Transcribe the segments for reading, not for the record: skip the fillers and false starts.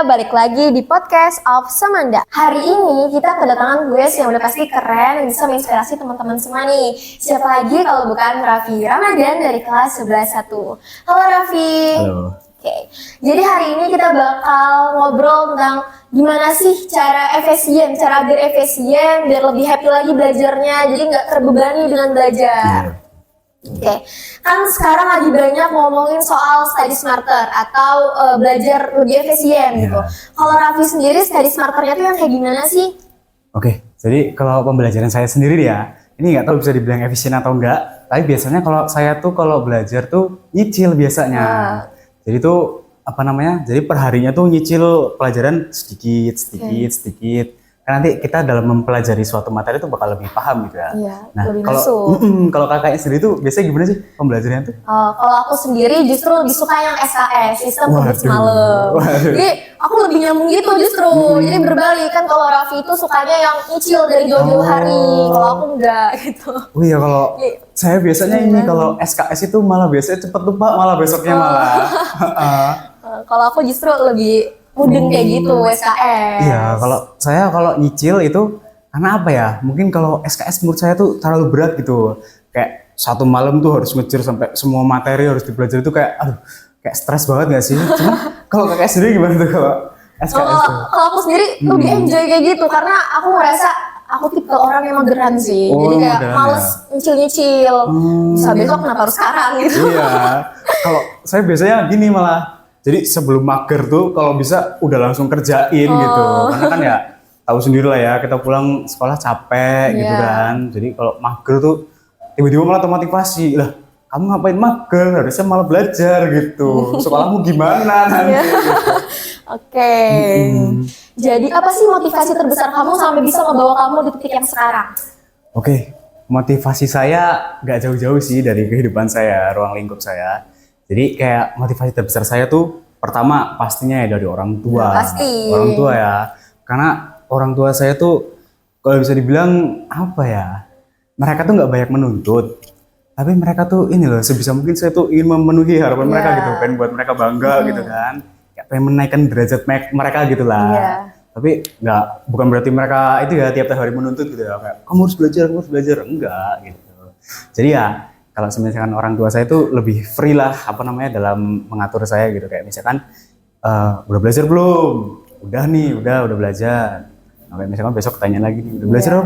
balik lagi di podcast of Samanda. Hari ini kita kedatangan guest yang udah pasti keren, yang bisa menginspirasi teman-teman semua nih. Siapa lagi kalau bukan Raffi Ramadan dari kelas 11-1. Halo Raffi. Halo. Oke, jadi hari ini kita bakal ngobrol tentang gimana sih cara biar efisien, biar lebih happy lagi belajarnya, jadi nggak terbebani dengan belajar. Oke, kan sekarang lagi banyak ngomongin soal study smarter atau belajar lebih efisien gitu. Kalau Raffi sendiri study smarternya tuh yang kayak gimana sih? Oke, jadi kalau pembelajaran saya sendiri ya, ini nggak tahu bisa dibilang efisien atau enggak, tapi biasanya kalau saya tuh kalau belajar tuh nyicil biasanya. Jadi tuh jadi perharinya tuh nyicil pelajaran sedikit. Karena nanti kita dalam mempelajari suatu materi itu bakal lebih paham gitu ya. Iya, nah, kalau kakaknya sendiri tuh biasanya gimana sih pembelajarannya tuh? Kalau aku sendiri justru lebih suka yang SKS, sistem produksi malam. Jadi aku lebih nyambung gitu justru. Jadi berbalik kan, kalau Raffi itu sukanya yang nyicil dari jauh-jauh hari, kalau aku enggak gitu. Oh iya, kalau saya biasanya ini kalau SKS itu malah biasanya cepet lupa, malah besoknya malah. Kalau aku justru lebih mudeng kayak gitu, SKS. Iya, kalau nyicil itu karena apa ya? Mungkin kalau SKS menurut saya tuh terlalu berat gitu. Kayak satu malam tuh harus ngejar sampai semua materi harus dipelajari itu kayak kayak stres banget gak sih? Cuma kalau kakak sendiri gimana tuh kalau SKS tuh? Kalau aku sendiri lebih enjoy kayak gitu karena aku ngerasa aku tipe orang yang mageran sih. Jadi kayak males nyicil-nyicil. Bisa besok kenapa harus sekarang gitu. Iya. Kalau saya biasanya gini malah. Jadi sebelum mager tuh kalau bisa udah langsung kerjain gitu. Karena kan ya tahu sendiri lah ya, kita pulang sekolah capek gitu kan. Jadi kalau mager tuh tiba-tiba malah termotivasi. Lah, kamu ngapain mager? Harusnya malah belajar gitu. Sekolahmu gimana nanti? Gitu. Oke. Jadi apa sih motivasi terbesar kamu sampai bisa membawa kamu di titik yang sekarang? Oke, motivasi saya nggak jauh-jauh sih dari kehidupan saya, ruang lingkup saya. Jadi kayak motivasi terbesar saya tuh pertama pastinya ya dari orang tua. Pasti. Orang tua ya. Karena orang tua saya tuh kalau bisa dibilang apa ya? Mereka tuh nggak banyak menuntut. Tapi mereka tuh ini loh, sebisa mungkin saya tuh ingin memenuhi harapan mereka gitu. Pengen buat mereka bangga gitu kan. Kayak pengen menaikkan derajat mereka gitu lah. Tapi bukan berarti mereka itu ya tiap hari menuntut gitu ya. Kayak kamu harus belajar. Enggak gitu. Jadi ya kalau misalkan orang tua saya itu lebih free lah dalam mengatur saya gitu, kayak misalkan udah belajar belum? Udah belajar. Nah, misalkan besok tanya lagi nih, udah belajar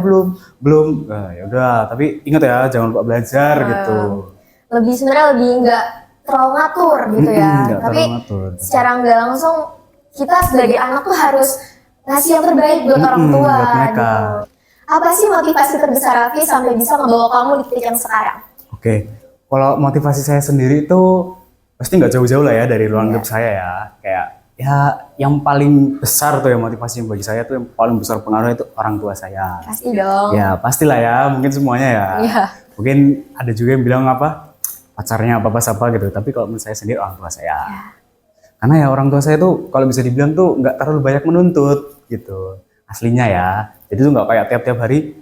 belum? Ya udah, tapi ingat ya jangan lupa belajar gitu. Sebenarnya lebih nggak terlalu ngatur gitu ya. Tapi secara nggak langsung kita sebagai anak tuh harus ngasih yang terbaik buat orang tua. Buat mereka. Gitu. Apa sih motivasi terbesar Raffi sampai bisa membawa kamu di titik yang sekarang? Oke, kalau motivasi saya sendiri itu pasti nggak jauh-jauh lah ya dari ruang hidup saya ya. Kayak ya yang paling besar tuh ya motivasi bagi saya tuh, yang paling besar pengaruhnya itu orang tua saya. Pasti dong. Ya pastilah ya, mungkin semuanya ya. Mungkin ada juga yang bilang pacarnya apa siapa gitu. Tapi kalau menurut saya sendiri orang tua saya. Karena ya orang tua saya tuh kalau bisa dibilang tuh nggak terlalu banyak menuntut gitu. Aslinya ya. Jadi tuh nggak kayak tiap-tiap hari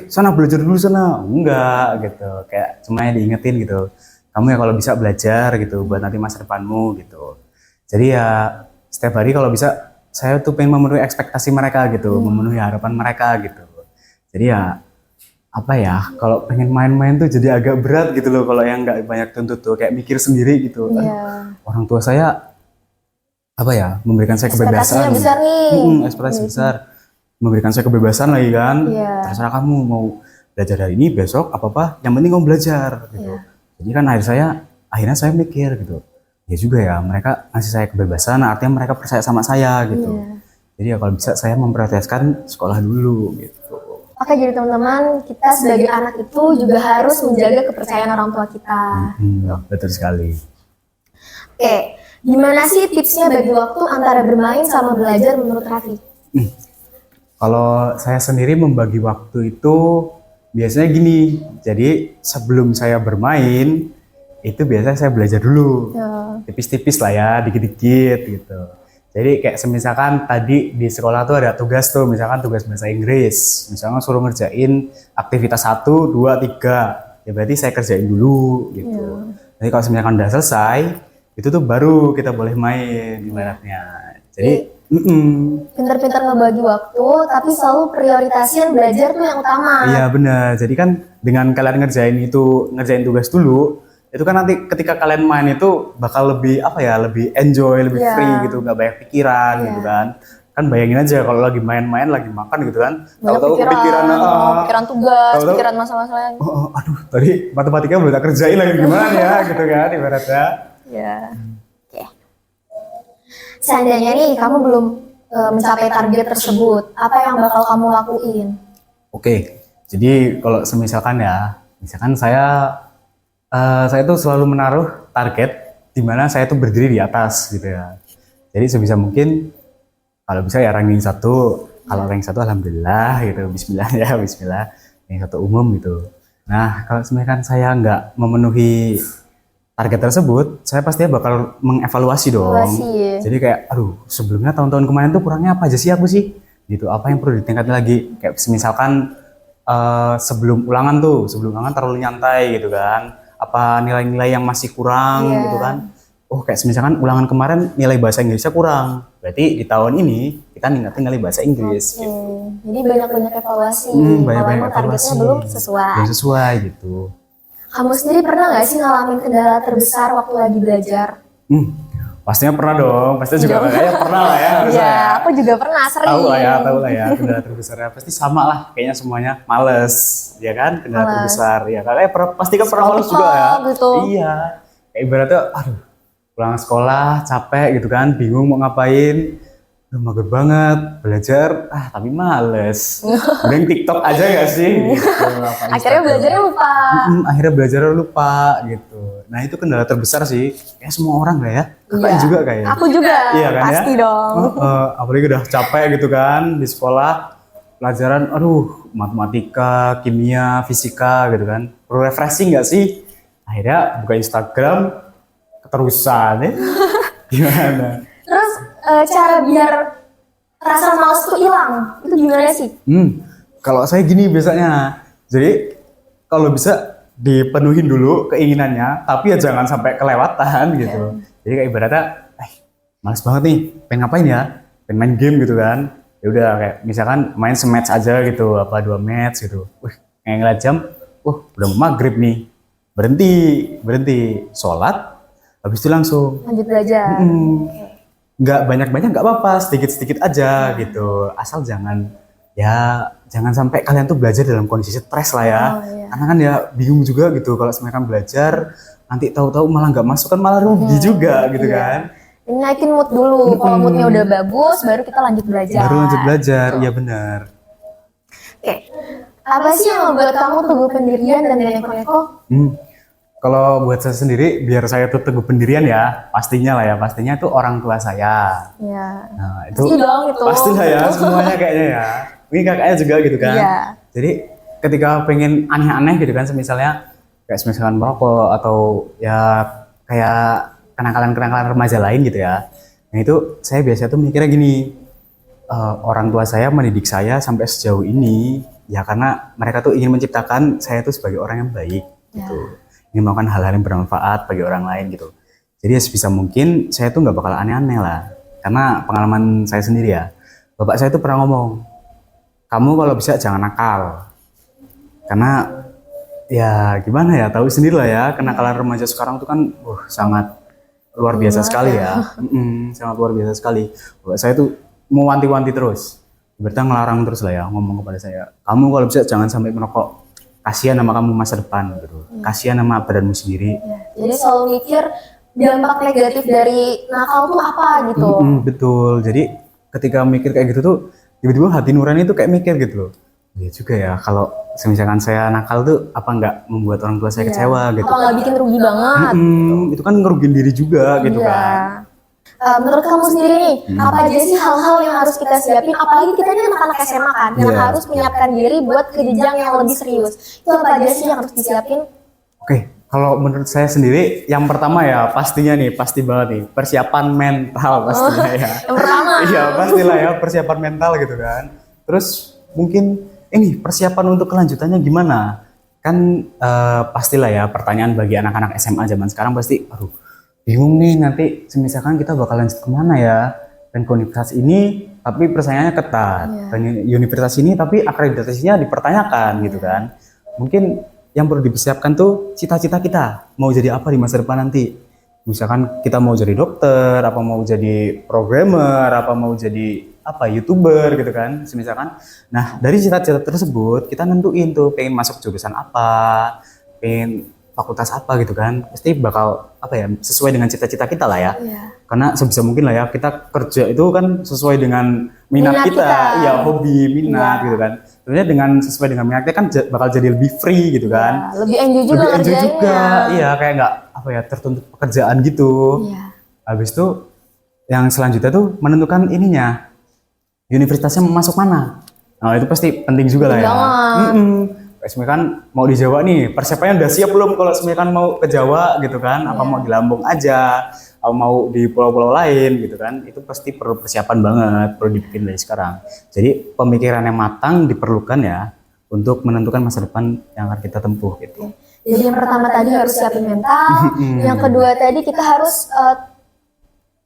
sana belajar dulu sana, enggak gitu, kayak semuanya diingetin gitu, kamu ya kalau bisa belajar gitu buat nanti masa depanmu gitu. Jadi ya setiap hari kalau bisa saya tuh pengen memenuhi ekspektasi mereka gitu, memenuhi harapan mereka gitu. Jadi ya kalau pengen main-main tuh jadi agak berat gitu loh kalau yang nggak banyak tuntut tuh, kayak mikir sendiri gitu. Orang tua saya memberikan saya kebebasan, ekspektasi besar. Memberikan saya kebebasan lagi kan, terserah kamu mau belajar hari ini, besok yang penting kamu belajar gitu. Jadi kan akhirnya saya mikir gitu, ya juga ya mereka ngasih saya kebebasan, artinya mereka percaya sama saya gitu. Jadi ya kalau bisa saya memprioritaskan sekolah dulu gitu. Oke, jadi teman-teman, kita sebagai anak itu juga harus menjaga kepercayaan orang tua kita. Betul sekali. Oke, gimana sih tipsnya bagi waktu antara bermain sama belajar menurut Raffi? Kalau saya sendiri membagi waktu itu biasanya gini, jadi sebelum saya bermain itu biasanya saya belajar dulu, tipis-tipis lah ya, dikit-dikit gitu. Jadi kayak misalkan tadi di sekolah tuh ada tugas tuh, misalkan tugas bahasa Inggris, misalkan suruh ngerjain aktivitas 1, 2, 3, ya berarti saya kerjain dulu gitu. Jadi kalau misalkan udah selesai, itu tuh baru kita boleh main ibaratnya. Jadi Pinter-pinter ngebagi waktu, tapi selalu prioritasin belajar tuh yang utama. Iya benar. Jadi kan dengan kalian ngerjain tugas dulu, itu kan nanti ketika kalian main itu bakal lebih apa ya, lebih enjoy, lebih Iya. free gitu, nggak banyak pikiran Iya. gitu kan. Kan bayangin aja kalau lagi main-main, lagi makan gitu kan, Banyak tahu-tahu pikiran, pikiran tugas, tahu-tahu, pikiran masalah-masalah yang aduh tadi matematika belum tak kerjain lagi gimana ya gitu kan ibaratnya. ya. Oke. Seandainya nih kamu belum mencapai target tersebut, apa yang bakal kamu lakuin? Oke, jadi kalau misalkan saya tuh selalu menaruh target di mana saya tuh berdiri di atas gitu ya. Jadi sebisa mungkin kalau bisa ya ranking 1, kalau ranking 1 alhamdulillah gitu, bismillah ya, bismillah. Ranking 1 umum gitu. Nah, kalau misalkan saya nggak memenuhi target tersebut, saya pastinya bakal mengevaluasi dong. Evaluasi. Jadi kayak, aduh, sebelumnya tahun-tahun kemarin tuh kurangnya apa aja sih aku sih? Gitu, apa yang perlu ditingkatin lagi? Kayak misalkan sebelum ulangan terlalu nyantai gitu kan? Apa nilai-nilai yang masih kurang Iya. gitu kan? Oh, kayak misalkan ulangan kemarin nilai bahasa Inggrisnya kurang. Berarti di tahun ini kita ningkatin nilai bahasa Inggris. Oke. Jadi banyak-banyak evaluasi. Banyak-banyak Kalau emang targetnya evaluasi. belum sesuai. Belum sesuai gitu. Kamu sendiri pernah nggak sih ngalamin kendala terbesar waktu lagi belajar? Pastinya pernah dong. Pastinya juga kayaknya pernah lah ya. harusnya Iya, ya. aku juga pernah sering. Tahu lah ya kendala terbesarnya pasti sama lah kayaknya semuanya males ya kan kendala Males. terbesar ya kayaknya pasti kan pernah males juga ya gitu. iya kayak ibaratnya aduh pulang sekolah capek gitu kan bingung mau ngapain aduh, mager banget belajar tapi males mending TikTok aja gak sih gitu, apa Akhirnya Instagram. belajarnya lupa. Akhirnya belajarnya lupa gitu nah itu kendala terbesar sih kayak semua orang lah ya kakak Iya. juga kayak Aku juga, Iya kan pasti ya? dong. Apalagi udah capek gitu kan di sekolah pelajaran, aduh matematika, kimia, fisika gitu kan. Perlu refreshing nggak sih? Akhirnya buka Instagram keterusan ya. Gimana? Terus cara biar rasa males tuh hilang, itu gimana sih? Kalau saya gini biasanya, jadi kalau bisa dipenuhin dulu keinginannya, tapi ya jangan sampai kelewatan gitu. Jadi kayak ibaratnya, males banget nih, pengen ngapain ya? Pengen main game gitu kan? Ya udah kayak misalkan main sematch aja gitu, apa 2 match gitu. Kayak ngeliat jam, udah mau maghrib nih, berhenti, sholat, habis itu langsung. Lanjut belajar. Nggak banyak-banyak nggak apa-apa, sedikit-sedikit aja gitu. Asal jangan sampai kalian tuh belajar dalam kondisi stres lah ya. Iya. Karena kan ya bingung juga gitu kalau mereka belajar nanti tahu-tahu malah nggak masuk kan malah rugi juga gitu kan. Ini naikin mood dulu. Kalau moodnya udah bagus, baru kita lanjut belajar. Baru lanjut belajar, iya benar. Oke. Apa sih yang membuat kamu teguh pendirian dan neko-neko? Kalau buat saya sendiri, biar saya tuh teguh pendirian ya, pastinya itu orang tua saya. Iya. Nah, itu Pasti dong itu. pastilah ya, semuanya kayaknya ya. Mungkin kakaknya juga gitu kan. Iya. Jadi ketika pengen aneh-aneh gitu kan, kayak misalkan merokok atau ya kayak kenakalan-kenakalan remaja lain gitu ya. Nah itu saya biasanya tuh mikirnya gini, orang tua saya mendidik saya sampai sejauh ini, ya karena mereka tuh ingin menciptakan saya tuh sebagai orang yang baik gitu. Ingin melakukan hal-hal yang bermanfaat bagi orang lain gitu. Jadi ya sebisa mungkin saya tuh nggak bakal aneh-aneh lah. Karena pengalaman saya sendiri ya, bapak saya tuh pernah ngomong, kamu kalau bisa jangan nakal. Karena ya gimana ya, tahu sendiri lah ya, kenakalan remaja sekarang tuh kan sangat luar biasa sekali ya. Sangat luar biasa sekali. Bapak saya tuh mau wanti-wanti terus. Berarti ngelarang terus lah ya, ngomong kepada saya, kamu kalau bisa jangan sampai merokok. Kasihan sama kamu masa depan gitu. Kasihan sama badanmu sendiri. Jadi selalu mikir dampak negatif dari nakal tuh apa gitu. Betul. Jadi ketika mikir kayak gitu tuh tiba-tiba hati nurani tuh kayak mikir gitu loh. Iya juga ya kalau misalkan saya nakal tuh apa nggak membuat orang tua saya kecewa gitu. Apa nggak bikin rugi banget? Itu kan ngerugiin diri juga gitu kan. Menurut kamu sendiri nih, apa aja sih hal-hal yang harus kita siapin? Apalagi kita ini anak-anak SMA kan, yang harus menyiapkan diri buat ke jenjang yang lebih serius. Itu apa aja sih yang harus disiapin? Oke, kalau menurut saya sendiri, yang pertama ya pastinya nih, pasti banget nih, persiapan mental pastinya ya. Yang pertama. Iya, pastilah ya, persiapan mental gitu kan. Terus mungkin ini persiapan untuk kelanjutannya gimana? Kan pastilah ya, pertanyaan bagi anak-anak SMA zaman sekarang pasti, aduh bingung nih nanti misalkan kita bakal lanjut kemana ya? pengen ke universitas ini tapi persaingannya ketat, pengen universitas ini tapi akreditasinya dipertanyakan gitu kan. Mungkin yang perlu dipersiapkan tuh cita-cita kita mau jadi apa di masa depan nanti. Misalkan kita mau jadi dokter, apa mau jadi programmer, apa mau jadi apa YouTuber gitu kan, misalkan. Nah dari cita-cita tersebut kita nentuin tuh pengen masuk jurusan apa, pengen fakultas apa gitu kan, pasti bakal apa ya sesuai dengan cita-cita kita lah ya. Karena sebisa mungkin lah ya kita kerja itu kan sesuai dengan minat kita, ya hobi, minat gitu kan. Sebenarnya dengan sesuai dengan minatnya kan bakal jadi lebih free gitu kan. Lebih enjoy juga kerjanya. Iya kayak nggak apa ya tertuntut pekerjaan gitu. Habis itu yang selanjutnya tuh menentukan ininya universitasnya mau masuk mana. Nah itu pasti penting juga lah ya. Sebenarnya kan mau di Jawa nih, persiapannya udah siap belum kalau sebenarnya kan mau ke Jawa gitu kan, apa mau di Lampung aja, apa mau di pulau-pulau lain gitu kan, itu pasti perlu persiapan banget, perlu dibikin dari sekarang. Jadi pemikiran yang matang diperlukan ya untuk menentukan masa depan yang akan kita tempuh gitu. Jadi yang pertama tadi harus siapin mental, yang kedua tadi kita harus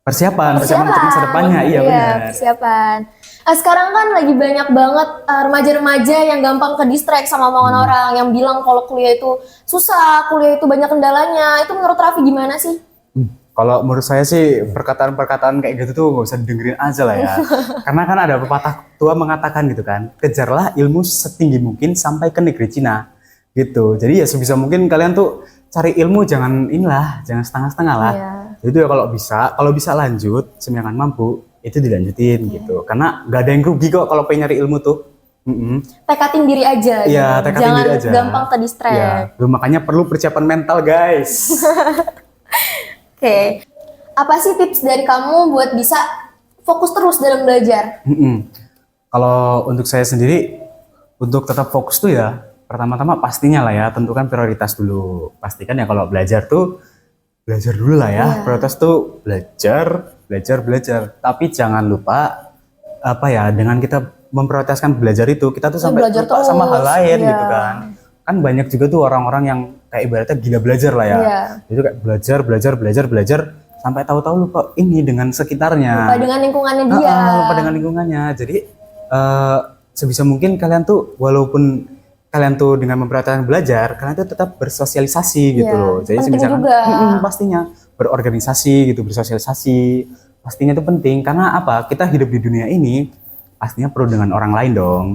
persiapan untuk masa depannya, iya benar. Persiapan. Sekarang kan lagi banyak banget remaja-remaja yang gampang ke distract sama omongan orang, yang bilang kalau kuliah itu susah, kuliah itu banyak kendalanya. Itu menurut Raffi gimana sih? Kalau menurut saya sih perkataan-perkataan kayak gitu tuh gak usah dengerin aja lah ya. Karena kan ada pepatah tua mengatakan gitu kan, kejarlah ilmu setinggi mungkin sampai ke negeri Cina gitu. Jadi ya sebisa mungkin kalian tuh cari ilmu jangan jangan setengah-setengah lah. Jadi ya kalau bisa lanjut, semiangan mampu itu dilanjutin gitu. Karena nggak ada yang rugi kok kalau pengen nyari ilmu tuh. Tekatin diri aja. Iya, tekatin jangan diri aja. Gampang ke distract. Ya, makanya perlu persiapan mental guys. Oke. Apa sih tips dari kamu buat bisa fokus terus dalam belajar? Kalau untuk saya sendiri, untuk tetap fokus tuh ya, pertama-tama pastinya lah ya, tentukan prioritas dulu. Pastikan ya kalau belajar tuh, belajar dulu lah ya. Prioritas tuh belajar. Tapi jangan lupa, dengan kita memprioritaskan belajar itu, kita tuh sampai lupa sama hal lain gitu kan. Kan banyak juga tuh orang-orang yang kayak ibaratnya gila belajar lah ya. Itu kayak belajar, sampai tahu-tahu lupa ini dengan sekitarnya. Lupa dengan lingkungannya dia. Lupa dengan lingkungannya. Jadi sebisa mungkin kalian tuh walaupun kalian tuh dengan memperhatikan belajar, kalian tuh tetap bersosialisasi gitu loh. Jadi misalkan pastinya berorganisasi gitu, bersosialisasi. Pastinya itu penting karena apa? Kita hidup di dunia ini pastinya perlu dengan orang lain dong.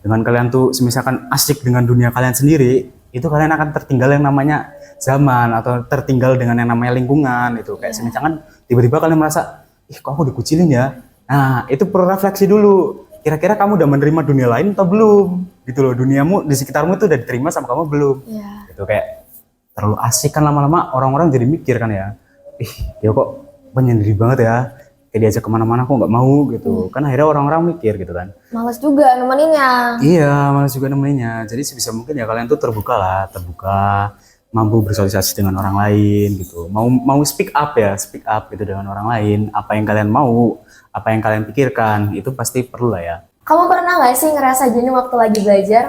Dengan kalian tuh misalkan asik dengan dunia kalian sendiri, itu kalian akan tertinggal yang namanya zaman atau tertinggal dengan yang namanya lingkungan itu. Kayak misalkan tiba-tiba kalian merasa, ih kok aku dikucilin ya? Nah, itu perlu refleksi dulu. Kira-kira kamu udah menerima dunia lain atau belum? Gitu loh, duniamu di sekitarmu itu udah diterima sama kamu belum? Gitu kayak terlalu asik kan lama-lama orang-orang jadi mikir kan ya, dia kok penyendiri banget ya, kayak diajak kemana-mana kok nggak mau gitu. Kan akhirnya orang-orang mikir gitu kan. Malas juga nemeninnya. Iya, malas juga nemeninnya. Jadi sebisa mungkin ya kalian tuh terbuka, mampu bersosialisasi dengan orang lain gitu. Mau speak up gitu dengan orang lain. Apa yang kalian mau, apa yang kalian pikirkan, itu pasti perlu lah ya. Kamu pernah nggak sih ngerasa jenuh waktu lagi belajar?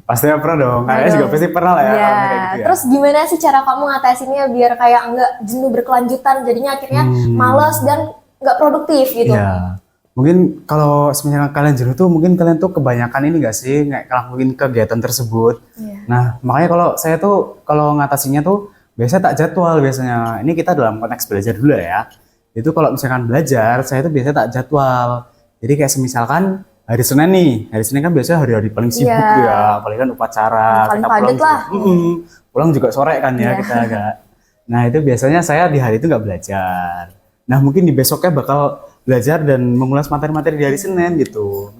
Pastinya pernah dong. Kayaknya juga pasti pernah lah ya. Kayak gitu ya. Terus gimana sih cara kamu ngatasinnya biar kayak nggak jenuh berkelanjutan, jadinya akhirnya malas dan nggak produktif gitu? Iya. Mungkin kalau sebenarnya kalian jenuh tuh mungkin kalian tuh kebanyakan ini nggak sih ngelakuin kegiatan tersebut. Nah makanya kalau saya tuh kalau ngatasinya tuh biasanya tak jadwal biasanya. Ini kita dalam konteks belajar dulu ya. Itu kalau misalkan belajar saya tuh biasanya tak jadwal. Jadi kayak misalkan hari Senin kan biasanya hari-hari paling sibuk tuh ya, apalagi kan upacara, paling kita pulang lah. Pulang juga sore kan ya kita agak. Nah itu biasanya saya di hari itu nggak belajar. Nah mungkin di besoknya bakal belajar dan mengulas materi-materi di hari Senin gitu.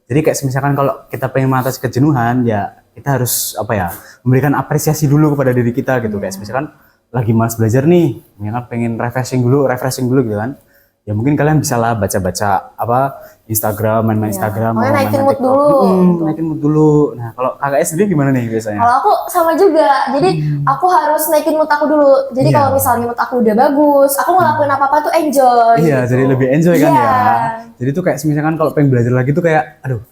Jadi kayak misalkan kalau kita pengen mengatasi kejenuhan ya kita harus memberikan apresiasi dulu kepada diri kita gitu. Kayak misalkan lagi malas belajar nih, pengen refreshing dulu gitu kan. Ya mungkin kalian bisa lah baca-baca Instagram, main Instagram, naikin mood dulu. Nah kalau kakaknya sendiri gimana nih biasanya? Kalau aku sama juga, jadi aku harus naikin mood aku dulu. Jadi kalau misalnya mood aku udah bagus, aku ngelakuin apa-apa tuh enjoy. Iya, gitu. jadi lebih enjoy kan ya. Jadi tuh kayak misalkan kalau pengen belajar lagi tuh kayak, aduh,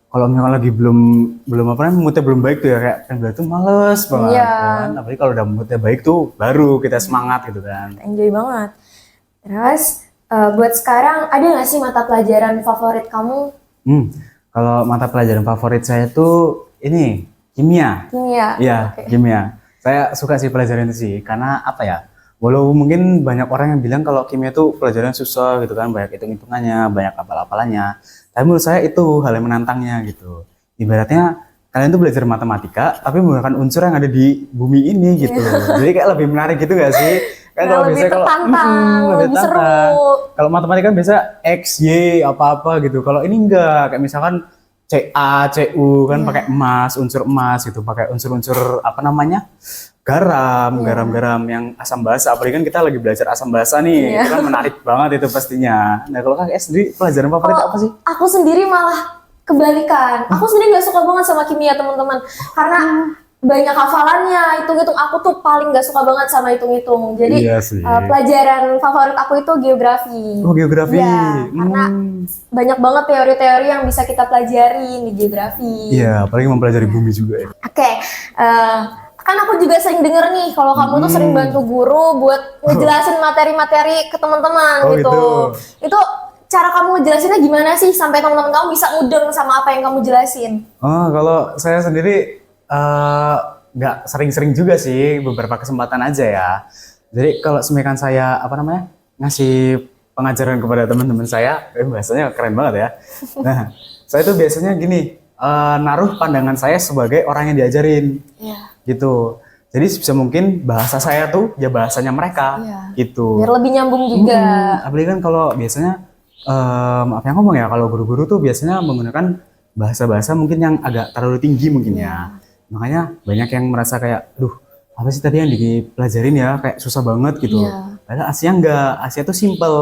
kalau misalkan lagi moodnya belum baik tuh ya kayak pengen belajar tuh males banget. Kan? Apalagi kalau udah moodnya baik tuh baru kita semangat gitu kan. Enjoy banget. Terus Buat sekarang ada nggak sih mata pelajaran favorit kamu? Kalau mata pelajaran favorit saya tuh ini kimia. Kimia. Iya, Oke. kimia. Saya suka sih pelajaran itu sih, karena apa ya? Walau mungkin banyak orang yang bilang kalau kimia itu pelajaran susah gitu kan, banyak hitung-hitungannya, banyak apal-apalannya. Tapi menurut saya itu hal yang menantangnya gitu. Ibaratnya kalian tuh belajar matematika, tapi menggunakan unsur yang ada di bumi ini gitu. Jadi kayak lebih menarik gitu gak sih? Kan Nah, kalau lebih biasanya tertantang, lebih seru. Kalau matematika kan biasa X, Y, apa-apa gitu. Kalau ini enggak, kayak misalkan CA, CU kan pakai emas, unsur emas gitu, pakai unsur-unsur apa namanya? Garam yang asam basa. Apalagi kan kita lagi belajar asam basa nih, itu kan menarik banget itu pastinya. Nah, kalau Kak sendiri pelajaran favorit apa sih? Aku sendiri malah kebalikan. Aku sendiri nggak suka banget sama kimia, teman-teman, karena banyak hafalannya, hitung-hitung. Aku tuh paling nggak suka banget sama hitung-hitung. Jadi Iya sih. pelajaran favorit aku itu geografi. Oh, geografi. Iya, karena banyak banget teori-teori yang bisa kita pelajari di geografi. Iya, apalagi mempelajari bumi juga ya. Oke, kan aku juga sering denger nih kalau kamu tuh sering bantu guru buat ngejelasin materi-materi ke teman-teman Oh, gitu. gitu. Itu cara kamu ngejelasinnya gimana sih sampai teman-teman kamu bisa mudeng sama apa yang kamu jelasin? Oh, kalau saya sendiri nggak sering-sering juga sih, beberapa kesempatan aja ya. Jadi kalau semisalkan saya apa namanya ngasih pengajaran kepada teman-teman saya, bahasanya keren banget ya. Nah, saya tuh biasanya gini, naruh pandangan saya sebagai orang yang diajarin, gitu. Jadi sebisa mungkin bahasa saya tuh ya bahasanya mereka, gitu. Biar lebih nyambung juga. Apalagi kan kalau biasanya apa yang ngomong ya, kalau guru-guru tuh biasanya menggunakan bahasa-bahasa mungkin yang agak terlalu tinggi mungkin ya. Makanya banyak yang merasa kayak, duh apa sih tadi yang dipelajarin ya, kayak susah banget gitu. Padahal aslinya enggak, aslinya tuh simple.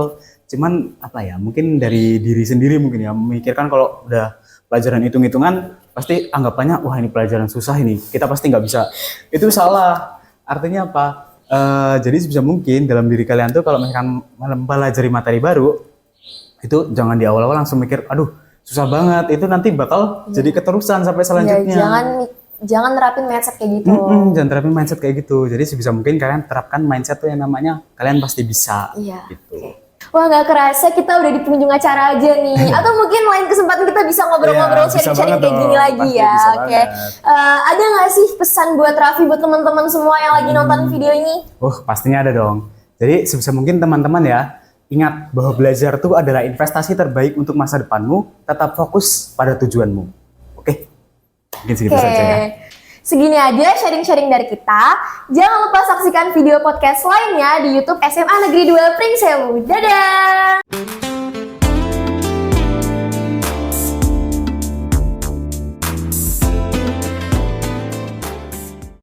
Cuman apa ya, mungkin dari diri sendiri mungkin ya, memikirkan kalau udah pelajaran hitung-hitungan, pasti anggapannya, wah ini pelajaran susah ini, kita pasti nggak bisa. Itu salah. Artinya apa? Jadi sebisa mungkin dalam diri kalian tuh kalau misalkan mempelajari materi baru, itu jangan di awal-awal langsung mikir, aduh susah banget, itu nanti bakal jadi keterusan sampai selanjutnya. Jangan nerapin mindset kayak gitu. Jangan terapin mindset kayak gitu. Jadi sebisa mungkin kalian terapkan mindset tuh yang namanya kalian pasti bisa. Gitu. Wah, nggak kerasa kita udah di penghujung acara aja nih. Atau mungkin lain kesempatan kita bisa ngobrol-ngobrol, sharing-sharing kayak gini lagi ya. Oke. Ada nggak sih pesan buat Raffi, buat teman-teman semua yang lagi nonton video ini? Pastinya ada dong. Jadi sebisa mungkin teman-teman ya, ingat bahwa belajar itu adalah investasi terbaik untuk masa depanmu. Tetap fokus pada tujuanmu. Oke? Mungkin segitu saja ya. Segini aja sharing-sharing dari kita. Jangan lupa saksikan video podcast lainnya di YouTube SMA Negeri 2 Pringsewu. Dadah!